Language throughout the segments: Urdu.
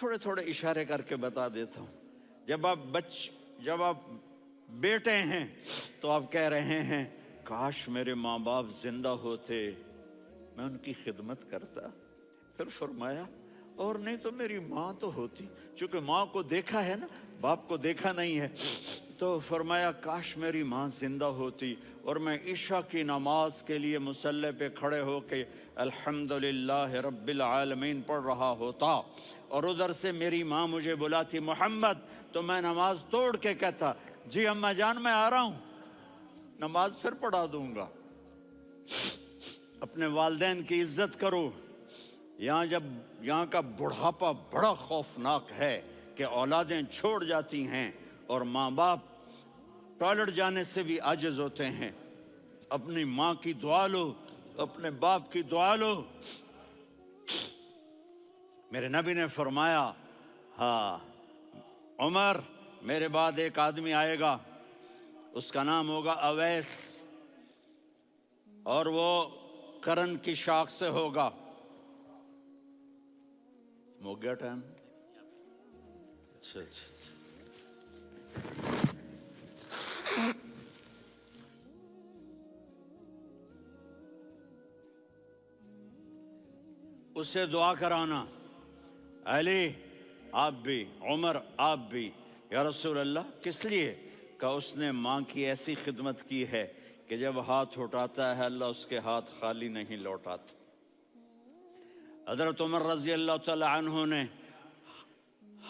تھوڑے تھوڑے اشارے کر کے بتا دیتا ہوں. جب آپ بیٹے ہیں تو آپ کہہ رہے ہیں کاش میرے ماں باپ زندہ ہوتے، میں ان کی خدمت کرتا. پھر فرمایا اور نہیں تو میری ماں تو ہوتی. چونکہ ماں کو دیکھا ہے نا، باپ کو دیکھا نہیں ہے، تو فرمایا کاش میری ماں زندہ ہوتی اور میں عشاء کی نماز کے لیے مصلی پہ کھڑے ہو کے الحمدللہ رب العالمین پڑھ رہا ہوتا، اور ادھر سے میری ماں مجھے بلاتی محمد، تو میں نماز توڑ کے کہتا جی اماں جان میں آ رہا ہوں، نماز پھر پڑھا دوں گا. اپنے والدین کی عزت کرو. یہاں کا بڑھاپا بڑا خوفناک ہے کہ اولادیں چھوڑ جاتی ہیں اور ماں باپ ٹوائلٹ جانے سے بھی عاجز ہوتے ہیں. اپنی ماں کی دعا لو، اپنے باپ کی دعا لو. میرے نبی نے فرمایا ہاں عمر میرے بعد ایک آدمی آئے گا، اس کا نام ہوگا اویس، اور وہ قرن کی شاخ سے ہوگا. ہو گیا ٹائم؟ اچھا. اس سے دعا کرانا، علی آپ بھی، عمر آپ بھی. یا رسول اللہ کس لیے؟ کہ اس نے ماں کی ایسی خدمت کی ہے کہ جب ہاتھ اٹھاتا ہے اللہ اس کے ہاتھ خالی نہیں لوٹاتا. حضرت عمر رضی اللہ تعالی عنہ نے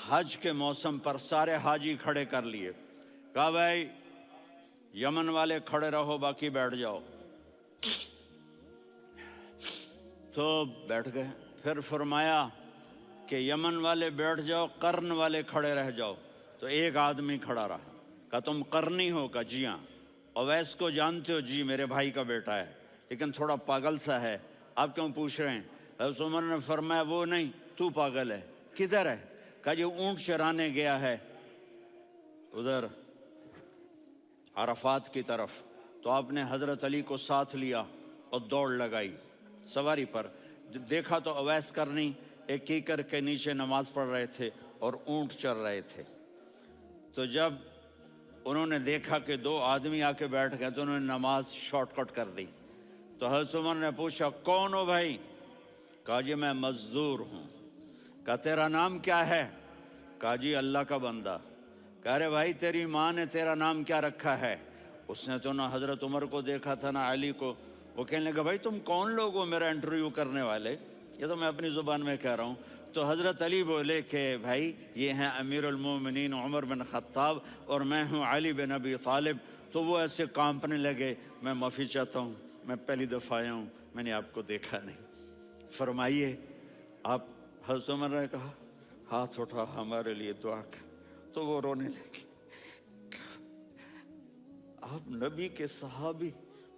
حج کے موسم پر سارے حاجی کھڑے کر لیے، کہا بھائی یمن والے کھڑے رہو باقی بیٹھ جاؤ. تو بیٹھ گئے. پھر فرمایا کہ یمن والے بیٹھ جاؤ، قرن والے کھڑے رہ جاؤ. تو ایک آدمی کھڑا رہا. کہا تم قرنی ہو؟ کہا جی ہاں. اویس کو جانتے ہو؟ جی میرے بھائی کا بیٹا ہے لیکن تھوڑا پاگل سا ہے، آپ کیوں پوچھ رہے ہیں؟ حضرت عمر نے فرمایا وہ نہیں، تو پاگل ہے. کدھر ہے؟ کہا جی اونٹ چرانے گیا ہے ادھر عرفات کی طرف. تو آپ نے حضرت علی کو ساتھ لیا اور دوڑ لگائی سواری پر. دیکھا تو اویس کرنی ایک کیکر کے نیچے نماز پڑھ رہے تھے اور اونٹ چر رہے تھے. تو جب انہوں نے دیکھا کہ دو آدمی آ کے بیٹھ گئے تو انہوں نے نماز شارٹ کٹ کر دی. تو حضرت عمر نے پوچھا کون ہو بھائی؟ کہا جی میں مزدور ہوں. کہا تیرا نام کیا ہے؟ کہا جی اللہ کا بندہ. کہہ رہے بھائی تیری ماں نے تیرا نام کیا رکھا ہے؟ اس نے تو نہ حضرت عمر کو دیکھا تھا نہ علی کو. وہ کہنے لگا بھائی تم کون لوگ ہو میرا انٹرویو کرنے والے؟ یہ تو میں اپنی زبان میں کہہ رہا ہوں. تو حضرت علی بولے کہ بھائی یہ ہیں امیر المومنین عمر بن خطاب اور میں ہوں علی بن ابی طالب. تو وہ ایسے کانپنے لگے. میں معافی چاہتا ہوں، میں پہلی دفعہ آیا ہوں، میں نے آپ کو دیکھا نہیں. فرمائیے آپ. حضرت عمر نے کہا ہاتھ اٹھا ہمارے لیے دعا کر. تو وہ رونے لگے. آپ نبی کے صحابی،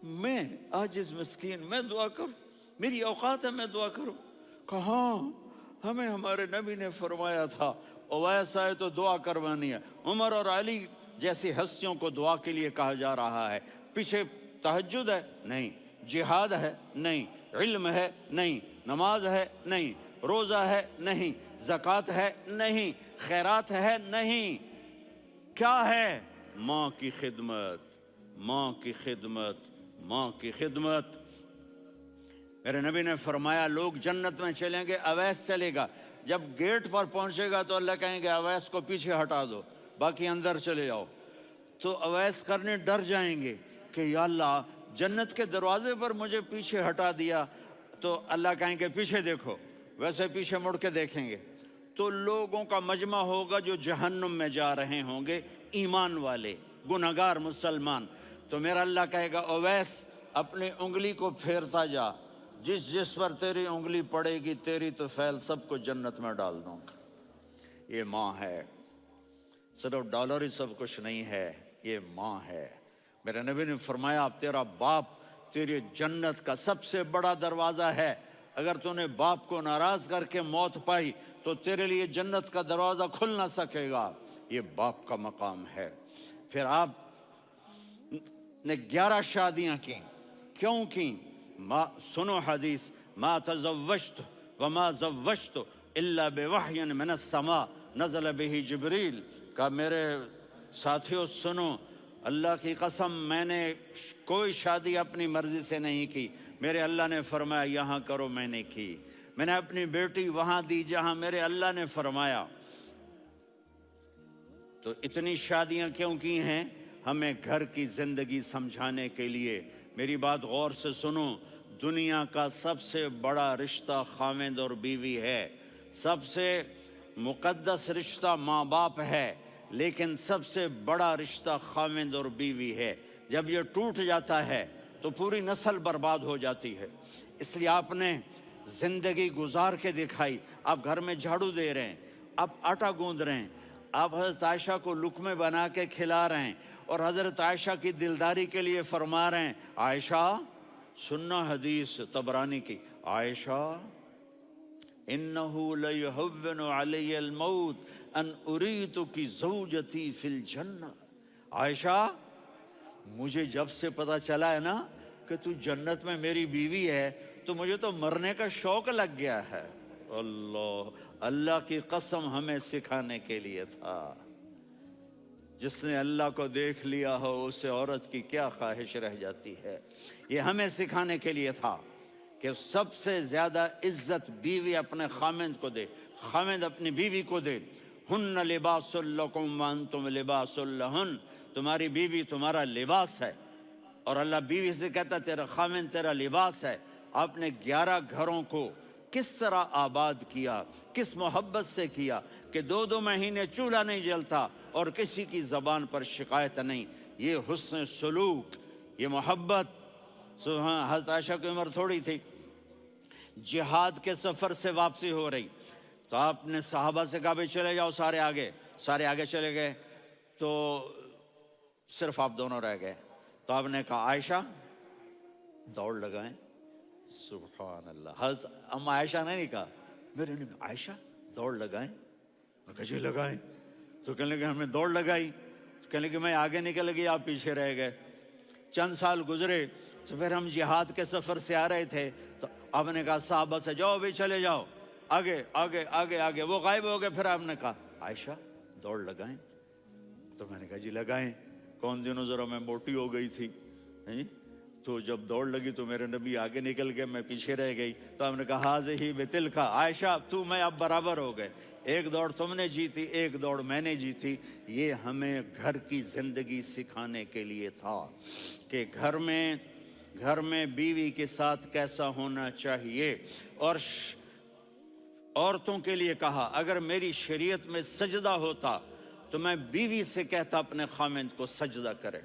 میں عاجز مسکین میں دعا کروں؟ میری اوقات ہے میں دعا کروں؟ کہاں ہمیں ہمارے نبی نے فرمایا تھا اویس آئے تو دعا کروانی ہے. عمر اور علی جیسی ہستیوں کو دعا کے لیے کہا جا رہا ہے. پیچھے تہجد ہے؟ نہیں. جہاد ہے؟ نہیں. علم ہے؟ نہیں. نماز ہے؟ نہیں. روزہ ہے؟ نہیں. زکوٰۃ ہے؟ نہیں. خیرات ہے؟ نہیں. کیا ہے؟ ماں کی خدمت، ماں کی خدمت، ماں کی خدمت. میرے نبی نے فرمایا لوگ جنت میں چلیں گے، اویس چلے گا. جب گیٹ پر پہنچے گا تو اللہ کہیں گے اویس کو پیچھے ہٹا دو، باقی اندر چلے جاؤ. تو اویس کرنے ڈر جائیں گے کہ یا اللہ جنت کے دروازے پر مجھے پیچھے ہٹا دیا. تو اللہ کہیں گے پیچھے دیکھو، ویسے پیچھے مڑ کے دیکھیں گے تو لوگوں کا مجمع ہوگا جو جہنم میں جا رہے ہوں گے، ایمان والے، گنہگار مسلمان. تو میرا اللہ کہے گا اویس اپنی انگلی کو پھیرتا جا، جس پر تیری انگلی پڑے گی تیری تو فیل سب کو جنت میں ڈال دوں گا. یہ ماں ہے، صرف ڈالر ہی سب کچھ نہیں ہے، یہ ماں ہے. میرے نبی نے فرمایا تیرا باپ تیری جنت کا سب سے بڑا دروازہ ہے. اگر تو نے باپ کو ناراض کر کے موت پائی تو تیرے لیے جنت کا دروازہ کھل نہ سکے گا. یہ باپ کا مقام ہے. پھر آپ نے 11 شادیاں کی. کیوں کی؟ سنو حدیث، ما تزوجت وما زوجت الا بوحی من السماء نزل به جبریل، کہا میرے ساتھیوں سنو، اللہ کی قسم میں نے کوئی شادی اپنی مرضی سے نہیں کی، میرے اللہ نے فرمایا یہاں کرو، میں نے کی۔ میں نے اپنی بیٹی وہاں دی جہاں میرے اللہ نے فرمایا۔ تو اتنی شادیاں کیوں کی ہیں؟ ہمیں گھر کی زندگی سمجھانے کے لیے۔ میری بات غور سے سنو، دنیا کا سب سے بڑا رشتہ خاوند اور بیوی ہے، سب سے مقدس رشتہ ماں باپ ہے، لیکن سب سے بڑا رشتہ خاوند اور بیوی ہے۔ جب یہ ٹوٹ جاتا ہے تو پوری نسل برباد ہو جاتی ہے۔ اس لیے آپ نے زندگی گزار کے دکھائی۔ آپ گھر میں جھاڑو دے رہے ہیں، آپ آٹا گوندھ رہے ہیں، آپ حضرت عائشہ کو لقمے بنا کے کھلا رہے ہیں، اور حضرت عائشہ کی دلداری کے لیے فرما رہے ہیں عائشہ، سننا حدیث طبرانی کی، عائشہ انہو لیہون علی الموت ان اریتک زوجتی فی الجنہ۔ عائشہ مجھے جب سے پتا چلا ہے نا کہ تو جنت میں میری بیوی ہے تو مجھے تو مرنے کا شوق لگ گیا ہے۔ اللہ کی قسم ہمیں سکھانے کے لیے تھا۔ جس نے اللہ کو دیکھ لیا ہو اسے عورت کی کیا خواہش رہ جاتی ہے۔ یہ ہمیں سکھانے کے لیے تھا کہ سب سے زیادہ عزت بیوی اپنے خاوند کو دے، خاوند اپنی بیوی کو دے۔ ہن لباس لکم وانتم لباس لہن، تمہاری بیوی تمہارا لباس ہے، اور اللہ بیوی سے کہتا تیرا خاوند تیرا لباس ہے۔ آپ نے 11 گھروں کو کس طرح آباد کیا، کس محبت سے کیا کہ 2 مہینے چولہا نہیں جلتا اور کسی کی زبان پر شکایت نہیں۔ یہ حسن سلوک، یہ محبت۔ حضرت عائشہ کی عمر تھوڑی تھی، جہاد کے سفر سے واپسی ہو رہی، تو آپ نے صحابہ سے کہا بھائی چلے جاؤ سارے آگے چلے گئے، تو صرف آپ دونوں رہ گئے۔ تو آپ نے کہا عائشہ دوڑ لگائیں۔ سبحان اللہ، حضرت اما عائشہ نے نہیں کہا، میرے نے عائشہ دوڑ لگائیں، میں کہا جی لگائیں۔ تو کہنے لگے ہمیں دوڑ لگائی، تو کہنے لگے میں آگے نکل گئی، آپ پیچھے رہ گئے۔ چند سال گزرے تو پھر ہم جہاد کے سفر سے آ رہے تھے، تو آپ نے کہا صحابہ سے جاؤ بھی چلے جاؤ آگے آگے آگے آگے، وہ غائب ہو گئے۔ پھر آپ نے کہا عائشہ دوڑ لگائیں، تو میں نے کہا جی لگائیں۔ کون دنوں ذرا میں موٹی ہو گئی تھی، تو جب دوڑ لگی تو میرے نبی آگے نکل گئے، میں پیچھے رہ گئی۔ تو ہم نے کہا ہاذہ بتلک، عائشہ تو میں اب برابر ہو گئے، ایک دوڑ تم نے جیتی، ایک دوڑ میں نے جیتی۔ یہ ہمیں گھر کی زندگی سکھانے کے لیے تھا کہ گھر میں بیوی کے ساتھ کیسا ہونا چاہیے۔ اور عورتوں کے لیے کہا اگر میری شریعت میں سجدہ ہوتا تو میں بیوی سے کہتا اپنے خاوند کو سجدہ کرے،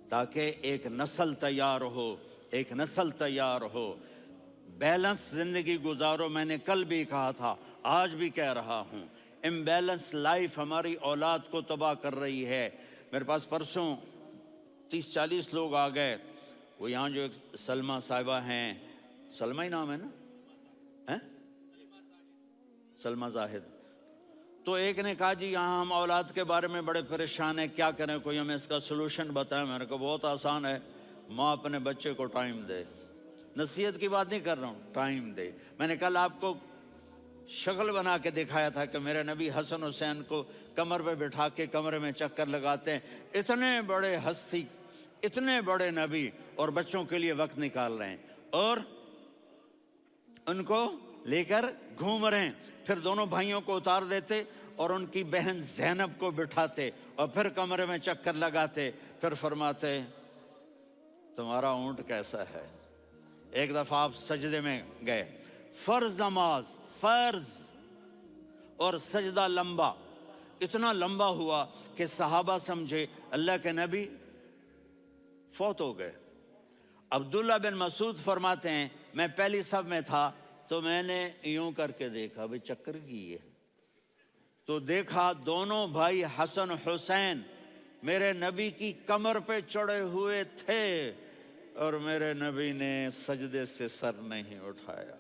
تاکہ ایک نسل تیار ہو، بیلنس زندگی گزارو۔ میں نے کل بھی کہا تھا، آج بھی کہہ رہا ہوں، امبیلنس لائف ہماری اولاد کو تباہ کر رہی ہے۔ میرے پاس پرسوں 30-40 لوگ آ گئے، وہ یہاں جو ایک سلمہ صاحبہ ہیں، سلمہ ہی نام ہے نا، سلمہ زاہد، تو ایک نے کہا جی یہاں ہم اولاد کے بارے میں بڑے پریشان ہیں، کیا کریں، کوئی ہمیں اس کا سلوشن بتائیں۔ میں نے کہا بہت آسان ہے، ماں اپنے بچے کو ٹائم دے، نصیحت کی بات نہیں کر رہا ہوں، ٹائم دے۔ میں نے کل آپ کو شکل بنا کے دکھایا تھا کہ میرے نبی حسن حسین کو کمر پہ بٹھا کے کمرے میں چکر لگاتے ہیں۔ اتنے بڑے ہستی، اتنے بڑے نبی، اور بچوں کے لیے وقت نکال رہے ہیں اور ان کو لے کر گھوم رہے ہیں۔ پھر دونوں بھائیوں کو اتار دیتے اور ان کی بہن زینب کو بٹھاتے اور پھر کمرے میں چکر لگاتے، پھر فرماتے تمہارا اونٹ کیسا ہے۔ ایک دفعہ آپ سجدے میں گئے، فرض نماز، فرض، اور سجدہ لمبا، اتنا لمبا ہوا کہ صحابہ سمجھے اللہ کے نبی فوت ہو گئے۔ عبداللہ بن مسعود فرماتے ہیں میں پہلی صف میں تھا تو میں نے یوں کر کے دیکھا، بھئی چکر کی ہے، تو دیکھا دونوں بھائی حسن حسین میرے نبی کی کمر پہ چڑھے ہوئے تھے اور میرے نبی نے سجدے سے سر نہیں اٹھایا۔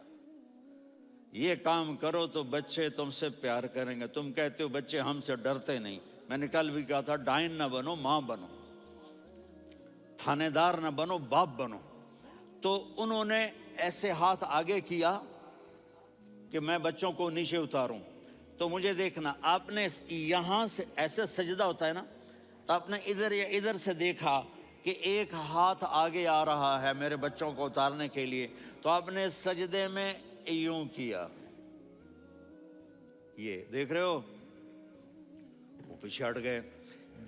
یہ کام کرو تو بچے تم سے پیار کریں گے۔ تم کہتے ہو بچے ہم سے ڈرتے نہیں، میں نے کل بھی کہا تھا ڈائن نہ بنو، ماں بنو، تھانے دار نہ بنو، باپ بنو۔ تو انہوں نے ایسے ہاتھ آگے کیا کہ میں بچوں کو نیچے اتاروں، تو مجھے دیکھنا، آپ نے یہاں سے ایسے سجدہ ہوتا ہے نا، تو آپ نے ادھر یا ادھر سے دیکھا کہ ایک ہاتھ آگے آ رہا ہے میرے بچوں کو اتارنے کے لیے، تو آپ نے سجدے میں یوں کیا، یہ دیکھ رہے ہو، وہ پیچھے ہٹ گئے۔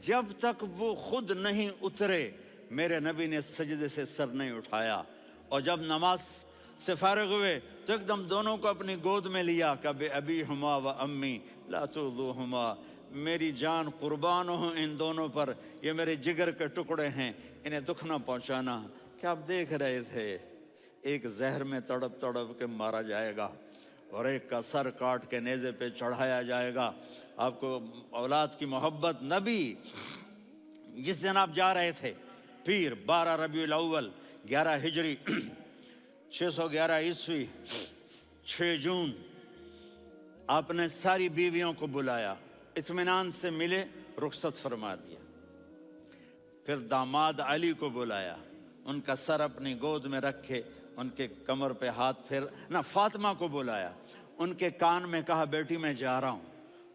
جب تک وہ خود نہیں اترے میرے نبی نے سجدے سے سر نہیں اٹھایا، اور جب نماز سے فارغ ہوئے تو ایک دم دونوں کو اپنی گود میں لیا کہ بے ابی ہما و امی لا تؤذوہما، میری جان قربان ہوں ان دونوں پر، یہ میرے جگر کے ٹکڑے ہیں، انہیں دکھ نہ پہنچانا۔ کیا آپ دیکھ رہے تھے ایک زہر میں تڑپ تڑپ کے مارا جائے گا، اور ایک کا سر کاٹ کے نیزے پہ چڑھایا جائے گا۔ آپ کو اولاد کی محبت، نبی جس دن آپ جا رہے تھے، پیر 12 ربیع الاول 11 ہجری 611 عیسوی 6 جون، آپ نے ساری بیویوں کو بلایا، اطمینان سے ملے، رخصت فرما دیا۔ پھر داماد علی کو بلایا، ان کا سر اپنی گود میں رکھے، ان کے کمر پہ ہاتھ پھیر نہ، فاطمہ کو بلایا، ان کے کان میں کہا بیٹی میں جا رہا ہوں۔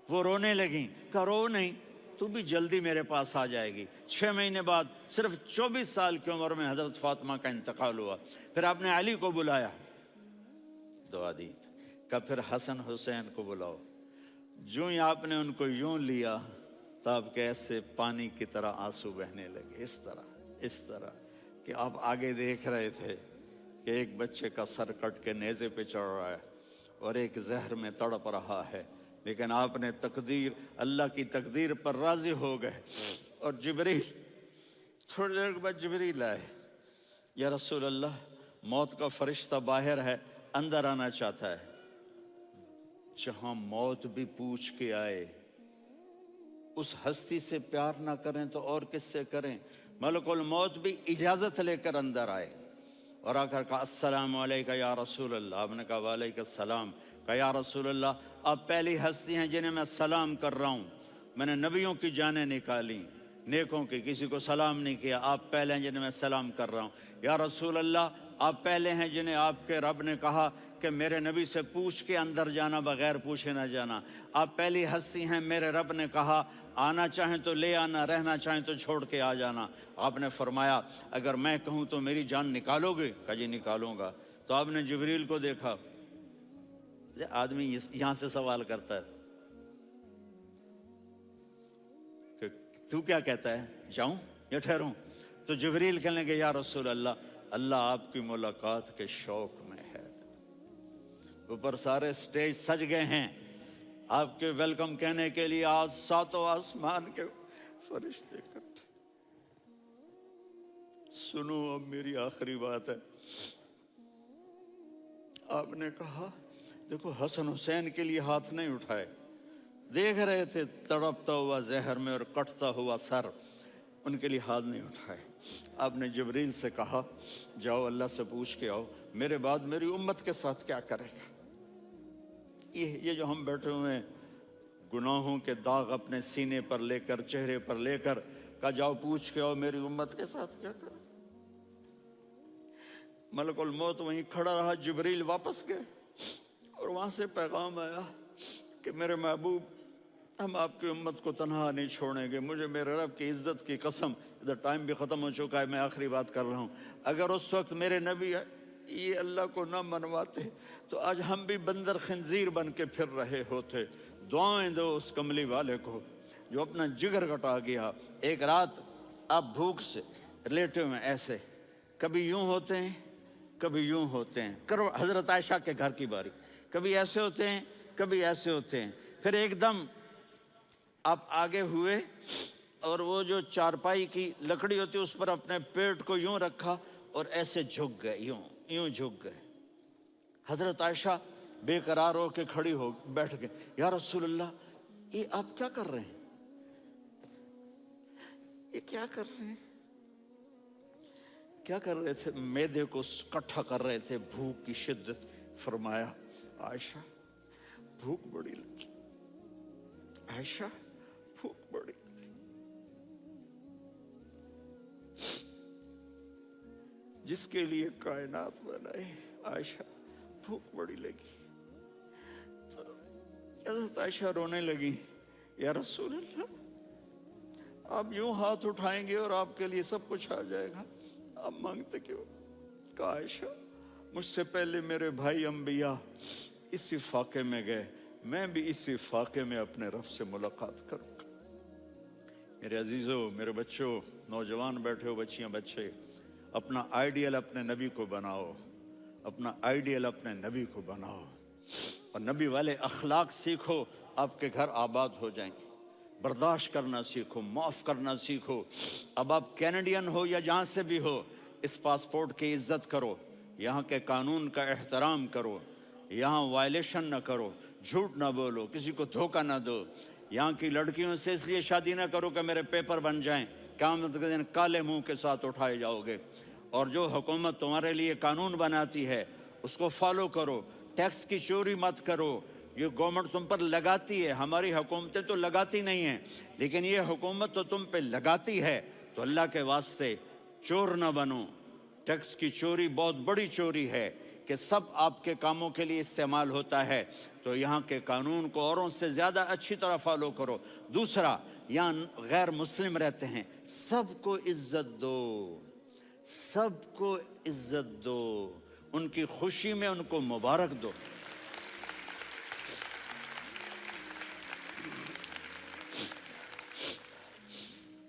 وہ رونے لگیں، کہا رو نہیں، تو بھی جلدی میرے پاس آ جائے گی۔ 6 مہینے بعد صرف 24 سال کی عمر میں حضرت فاطمہ کا انتقال ہوا۔ پھر آپ نے علی کو بلایا، دعا دی، کہا پھر حسن حسین کو بلاؤ۔ جو ہی آپ نے ان کو یوں لیا تو آپ کے ایسے پانی کی طرح آنسو بہنے لگے، اس طرح کہ آپ آگے دیکھ رہے تھے کہ ایک بچے کا سر کٹ کے نیزے پہ چڑھ رہا ہے اور ایک زہر میں تڑپ رہا ہے، لیکن آپ نے تقدیر، اللہ کی تقدیر پر راضی ہو گئے۔ اور جبریل، تھوڑی دیر کے بعد جبریل آئے، یا رسول اللہ موت کا فرشتہ باہر ہے، اندر آنا چاہتا ہے۔ جہاں موت بھی پوچھ کے آئے، اس ہستی سے پیار نہ کریں تو اور کس سے کریں؟ ملک الموت بھی اجازت لے کر اندر آئے اور آ کر کہا السلام علیکہ یا رسول اللہ۔ آپ نے کہا وعلیکم السلام۔ کہا یا رسول اللہ، آپ پہلی ہستی ہیں جنہیں میں سلام کر رہا ہوں، میں نے نبیوں کی جانیں نکالی، نیکوں کی، کسی کو سلام نہیں کیا، آپ پہلے ہیں جنہیں میں سلام کر رہا ہوں۔ یا رسول اللہ، آپ پہلے ہیں جنہیں آپ کے رب نے کہا کہ میرے نبی سے پوچھ کے اندر جانا، بغیر پوچھے نہ جانا۔ آپ پہلی ہستی ہیں، میرے رب نے کہا آنا چاہیں تو لے آنا، رہنا چاہیں تو چھوڑ کے آ جانا۔ آپ نے فرمایا اگر میں کہوں تو میری جان نکالو گے؟ کہا جی نکالوں گا۔ تو آپ نے جبریل کو دیکھا، آدمی یہاں سے سوال کرتا ہے کہ تو کیا کہتا ہے، جاؤں یا ٹھہروں؟ تو جبریل کہنے لگے یا رسول اللہ، اللہ آپ کی ملاقات کے شوق میں ہے۔ اوپر سارے سٹیج سج گئے ہیں آپ کے ویلکم کہنے کے لیے، آج 7 آسمان کے فرشتے اکٹھے۔ سنو اب میری آخری بات ہے۔ آپ نے کہا دیکھو حسن حسین کے لیے ہاتھ نہیں اٹھائے، دیکھ رہے تھے تڑپتا ہوا زہر میں اور کٹتا ہوا سر، ان کے لیے ہاتھ نہیں اٹھائے۔ آپ نے جبریل سے کہا جاؤ اللہ سے پوچھ کے آؤ میرے بعد میری امت کے ساتھ کیا کرے گا۔ یہ جو ہم بیٹھے ہوئے ہیں گناہوں کے داغ اپنے سینے پر لے کر، چہرے پر لے کر، کہا جاؤ پوچھ کے آؤ میری امت کے ساتھ کیا کرے۔ ملک الموت وہیں کھڑا رہا، جبریل واپس گئے اور وہاں سے پیغام آیا کہ میرے محبوب ہم آپ کی امت کو تنہا نہیں چھوڑیں گے، مجھے میرے رب کی عزت کی قسم، ادھر ٹائم بھی ختم ہو چکا ہے، میں آخری بات کر رہا ہوں، اگر اس وقت میرے نبی یہ اللہ کو نہ منواتے تو آج ہم بھی بندر خنزیر بن کے پھر رہے ہوتے۔ دعائیں دو اس کملی والے کو جو اپنا جگر کٹا گیا۔ ایک رات آپ بھوک سے لیٹے ہوئے ایسے، کبھی یوں ہوتے ہیں کبھی یوں ہوتے ہیں، کرو حضرت عائشہ کے گھر کی باری، کبھی ایسے ہوتے ہیں کبھی ایسے ہوتے ہیں، پھر ایک دم آپ آگے ہوئے اور وہ جو چارپائی کی لکڑی ہوتی اس پر اپنے پیٹ کو یوں رکھا اور ایسے جھک گئے، یوں جھک گئے۔ حضرت عائشہ بے قرار ہو کے کھڑی ہو بیٹھ گئے، یا رسول اللہ یہ آپ کیا کر رہے ہیں، یہ کیا کر رہے ہیں؟ کیا کر رہے تھے؟ معدے کو کٹھا کر رہے تھے، بھوک کی شدت۔ فرمایا عائشہ بھوک بڑی لگی، عائشہ بھوک بڑی لگی، جس کے لیے کائنات بنائے، عائشہ بھوک بڑی لگی۔ حضرت عائشہ رونے لگی، یا رسول اللہ آپ یوں ہاتھ اٹھائیں گے اور آپ کے لیے سب کچھ آ جائے گا، آپ مانگتے کیوں؟ کہا عائشہ مجھ سے پہلے میرے بھائی انبیاء اسی فاقے میں گئے، میں بھی اسی فاقے میں اپنے رب سے ملاقات کروں گا۔ میرے عزیزوں، میرے بچوں، نوجوان بیٹھے ہو، بچیاں بچے، اپنا آئیڈیل اپنے نبی کو بناؤ، اپنا آئیڈیل اپنے نبی کو بناؤ، اور نبی والے اخلاق سیکھو، آپ کے گھر آباد ہو جائیں گے۔ برداشت کرنا سیکھو، معاف کرنا سیکھو۔ اب آپ کینیڈین ہو یا جہاں سے بھی ہو، اس پاسپورٹ کی عزت کرو، یہاں کے قانون کا احترام کرو، یہاں وائلیشن نہ کرو، جھوٹ نہ بولو، کسی کو دھوکہ نہ دو۔ یہاں کی لڑکیوں سے اس لیے شادی نہ کرو کہ میرے پیپر بن جائیں، قیامت کے دن کالے منہ کے ساتھ اٹھائے جاؤ گے۔ اور جو حکومت تمہارے لیے قانون بناتی ہے اس کو فالو کرو، ٹیکس کی چوری مت کرو۔ یہ گورنمنٹ تم پر لگاتی ہے، ہماری حکومتیں تو لگاتی نہیں ہیں، لیکن یہ حکومت تو تم پہ لگاتی ہے، تو اللہ کے واسطے چور نہ بنو۔ ٹیکس کی چوری بہت بڑی چوری ہے کہ سب آپ کے کاموں کے لیے استعمال ہوتا ہے، تو یہاں کے قانون کو اوروں سے زیادہ اچھی طرح فالو کرو۔ دوسرا، یہاں غیر مسلم رہتے ہیں، سب کو عزت دو، سب کو عزت دو، ان کی خوشی میں ان کو مبارک دو۔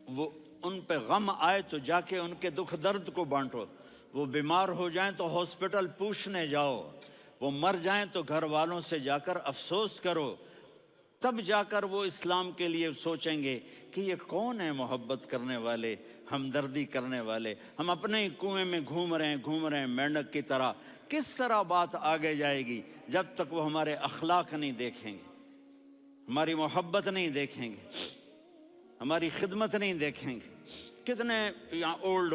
وہ ان پہ غم آئے تو جا کے ان کے دکھ درد کو بانٹو، وہ بیمار ہو جائیں تو ہاسپٹل پوچھنے جاؤ، وہ مر جائیں تو گھر والوں سے جا کر افسوس کرو، تب جا کر وہ اسلام کے لیے سوچیں گے کہ یہ کون ہے محبت کرنے والے، ہمدردی کرنے والے۔ ہم اپنے ہی کنویں میں گھوم رہے ہیں مینڈک کی طرح۔ کس طرح بات آگے جائے گی جب تک وہ ہمارے اخلاق نہیں دیکھیں گے، ہماری محبت نہیں دیکھیں گے، ہماری خدمت نہیں دیکھیں گے۔ کتنے یہاں اولڈ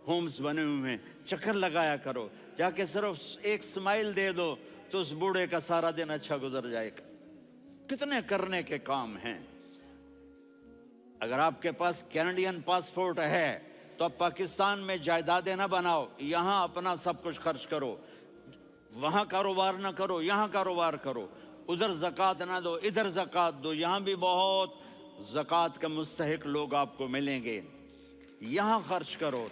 ہومز بنے ہوئے ہیں، چکر لگایا کرو، جا کے صرف ایک سمائل دے دو تو اس بوڑھے کا سارا دن اچھا گزر جائے گا۔ کتنے کرنے کے کام ہیں۔ اگر آپ کے پاس کینیڈین پاسپورٹ ہے تو اب پاکستان میں جائیدادیں نہ بناؤ، یہاں اپنا سب کچھ خرچ کرو، وہاں کاروبار نہ کرو، یہاں کاروبار کرو، ادھر زکوٰۃ نہ دو، ادھر زکوٰۃ دو، یہاں بھی بہت زکوٰۃ کے مستحق لوگ آپ کو ملیں گے، یہاں خرچ کرو۔